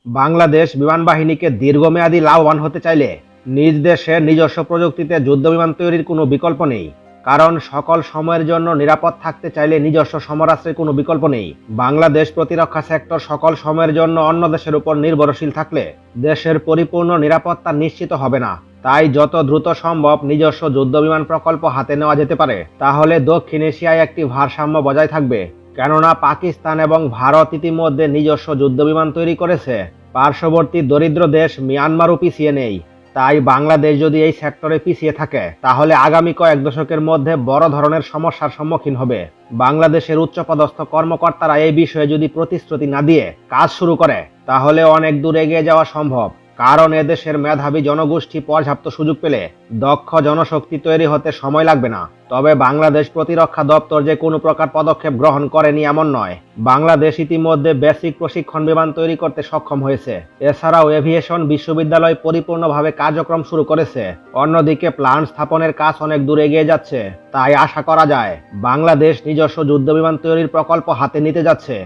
বাংলাদেশ বিমান বাহিনীকে দীর্ঘমেয়াদী লাভবান হতে চাইলে নিজ দেশে নিজস্ব প্রযুক্তিতে যুদ্ধবিমান তৈরির কোনো বিকল্প নেই। কারণ সকল সময়ের জন্য নিরাপদ থাকতে চাইলে নিজস্ব সমরাস্ত্রের কোনো বিকল্প নেই। বাংলাদেশ প্রতিরক্ষা সেক্টর সকল সময়ের জন্য অন্য দেশের উপর নির্ভরশীল থাকলে দেশের পরিপূর্ণ নিরাপত্তা নিশ্চিত হবে না। তাই যত দ্রুত সম্ভব নিজস্ব যুদ্ধবিমান প্রকল্প হাতে নেওয়া যেতে পারে, তাহলে দক্ষিণ এশিয়ায় একটি ভারসাম্য বজায় থাকবে। কেননা পাকিস্তান এবং ভারত ইতিমধ্যে নিজস্ব যুদ্ধবিমান তৈরি করেছে, পার্শ্ববর্তী দরিদ্র দেশ মিয়ানমারও পিছিয়ে নেই। তাই বাংলাদেশ যদি এই সেক্টরে পিছিয়ে থাকে তাহলে আগামী কয়েক দশকের মধ্যে বড় ধরনের সমস্যার সম্মুখীন হবে। বাংলাদেশের উচ্চপদস্থ কর্মকর্তারা এই বিষয়ে যদি প্রতিশ্রুতি না দিয়ে কাজ শুরু করে তাহলে অনেক দূর এগিয়ে যাওয়া সম্ভব। কারণ এদেশের মেধাবী জনগোষ্ঠী পর্যাপ্ত সুযোগ পেলে দক্ষ জনশক্তি তৈরি হতে সময় লাগবে না। তবে বাংলাদেশ প্রতিরক্ষা দপ্তর যে কোনো প্রকার পদক্ষেপ গ্রহণ করেনি এমন নয়। বাংলাদেশ ইতিমধ্যে বেসিক প্রশিক্ষণ বিমান তৈরি করতে সক্ষম হয়েছে। এছাড়াও এভিয়েশন বিশ্ববিদ্যালয় পরিপূর্ণভাবে কার্যক্রম শুরু করেছে। অন্যদিকে প্ল্যান্ট স্থাপনের কাজ অনেক দূর এগিয়ে যাচ্ছে। তাই আশা করা যায় বাংলাদেশ নিজস্ব যুদ্ধবিমান তৈরির প্রকল্প হাতে নিতে যাচ্ছে।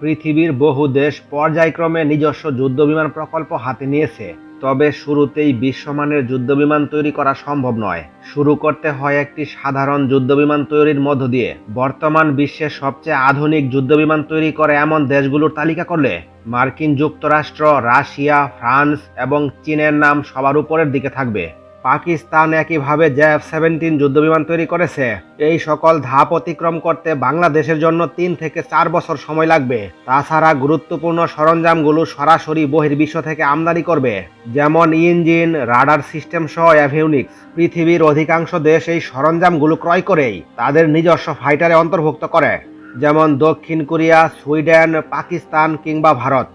পৃথিবীর বহু দেশ পর্যায়ক্রমে নিজস্ব যুদ্ধবিমান প্রকল্প হাতে নিয়েছে, তবে শুরুতেই বিশ্বমানের যুদ্ধবিমান তৈরি করা সম্ভব নয়। শুরু করতে হয় একটি সাধারণ যুদ্ধবিমান তৈরির মধ্য দিয়ে। বর্তমান বিশ্বের সবচেয়ে আধুনিক যুদ্ধবিমান তৈরি করে এমন দেশগুলোর তালিকা করলে মার্কিন যুক্তরাষ্ট্র, রাশিয়া, ফ্রান্স এবং চীনের নাম সবার উপরের দিকে থাকবে। পাকিস্তান একইভাবে J-17 যুদ্ধবিমান তৈরি করেছে। এই সকল ধাপ অতিক্রম করতে বাংলাদেশের জন্য 3 থেকে 4 বছর সময় লাগবে। তাছাড়া গুরুত্বপূর্ণ সরঞ্জামগুলো সরাসরি বহির্বিশ্ব থেকে আমদানি করবে, যেমন ইঞ্জিন, রাডার সিস্টেম সহ অ্যাভিওনিক্স। পৃথিবীর অধিকাংশ দেশ এই সরঞ্জামগুলো ক্রয় করেই তাদের নিজস্ব ফাইটারে অন্তর্ভুক্ত করে, যেমন দক্ষিণ কোরিয়া, সুইডেন, পাকিস্তান কিংবা ভারত।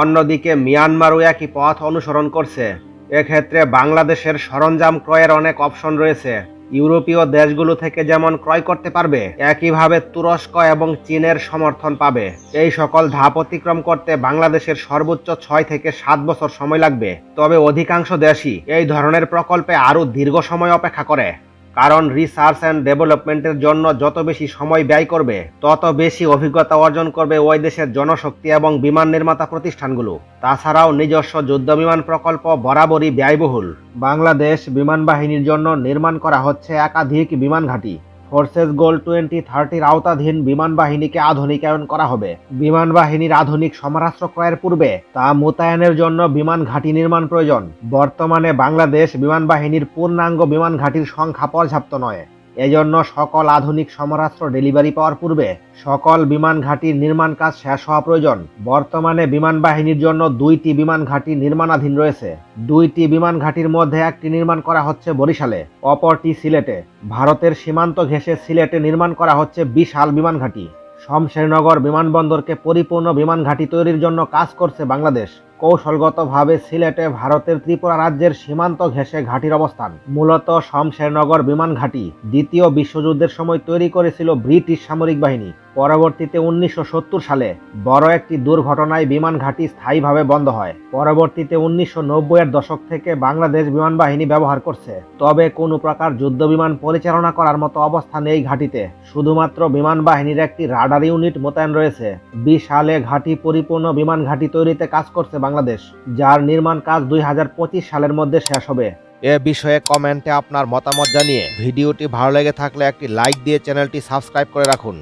অন্যদিকে মিয়ানমারও একই পথ অনুসরণ করছে। এক্ষেত্রে বাংলাদেশের সরঞ্জাম ক্রয়ের অনেক অপশন রয়েছে। ইউরোপীয় দেশগুলো থেকে যেমন ক্রয় করতে পারবে, একইভাবে তুরস্ক এবং চীনের সমর্থন পাবে। এই সকল ধাপ অতিক্রম করতে বাংলাদেশের সর্বোচ্চ 6 থেকে 7 বছর সময় লাগবে। তবে অধিকাংশ দেশই এই ধরনের প্রকল্পে আরও দীর্ঘ সময় অপেক্ষা করে। কারণ রিসার্চ অ্যান্ড ডেভেলপমেন্টের জন্য যত বেশি সময় ব্যয় করবে তত বেশি অভিজ্ঞতা অর্জন করবে ওই দেশের জনশক্তি এবং বিমান নির্মাতা প্রতিষ্ঠানগুলো। তাছাড়াও নিজস্ব যুদ্ধবিমান প্রকল্প বরাবরই ব্যয়বহুল। বাংলাদেশ বিমান বাহিনীর জন্য নির্মাণ করা হচ্ছে একাধিক বিমান ঘাঁটি। ফোর্সেস গোল 2030 আওতাধীন বিমান বাহিনীকে আধুনিকায়ন করা হবে। বিমান বাহিনীর আধুনিক সমরাস্ত্র ক্রয়ের পূর্বে তা মোতায়েনের জন্য বিমান ঘাঁটি নির্মাণ প্রয়োজন। বর্তমানে বাংলাদেশ বিমান বাহিনীর পূর্ণাঙ্গ বিমান ঘাঁটির সংখ্যা পর্যাপ্ত নয়। এজন্য সকল আধুনিক সমরাস্ত্র ডেলিভারি পাওয়ার পূর্বে সকল বিমান ঘাঁটির নির্মাণ কাজ শেষ হওয়া প্রয়োজন। বর্তমানে বিমান বাহিনীর জন্য 2টি বিমান ঘাঁটি নির্মাণাধীন রয়েছে। 2টি বিমান ঘাঁটির মধ্যে একটি নির্মাণ করা হচ্ছে বরিশালে, অপরটি সিলেটে। ভারতের সীমান্ত ঘেঁষে সিলেটে নির্মাণ করা হচ্ছে বিশাল বিমান ঘাঁটি। শমশেরনগর বিমানবন্দরকে পরিপূর্ণ বিমান ঘাঁটি তৈরির জন্য কাজ করছে বাংলাদেশ। কৌশলগতভাবে সিলেটে ভারতের ত্রিপুরা রাজ্যের সীমান্ত ঘেঁষে ঘাঁটির অবস্থান। মূলত শমশেরনগর বিমান ঘাঁটি দ্বিতীয় বিশ্বযুদ্ধের সময় তৈরি করেছিল ব্রিটিশ সামরিক বাহিনী। পরবর্তীতে 1970 সালে বড় একটি দুর্ঘটনায় বিমান ঘাঁটি স্থায়ীভাবে বন্ধ হয়। পরবর্তীতে 1990-এর দশক থেকে বাংলাদেশ বিমান বাহিনী ব্যবহার করছে। তবে কোনো প্রকার যুদ্ধ বিমান পরিচালনা করার মতো অবস্থা নেই ঘাঁটিতে। শুধুমাত্র বিমান বাহিনীর একটি রাডার ইউনিট মোতায়েন রয়েছে। বিশালে ঘাঁটি পরিপূর্ণ বিমান ঘাঁটি তৈরিতে কাজ করছে বাংলাদেশ, যার নির্মাণ কাজ 2025 সালের মধ্যে শেষ হবে। এ বিষয়ে কমেন্টে আপনার মতামত জানিয়ে ভিডিওটি ভালো লেগে থাকলে একটি লাইক দিয়ে চ্যানেলটি সাবস্ক্রাইব করে রাখুন।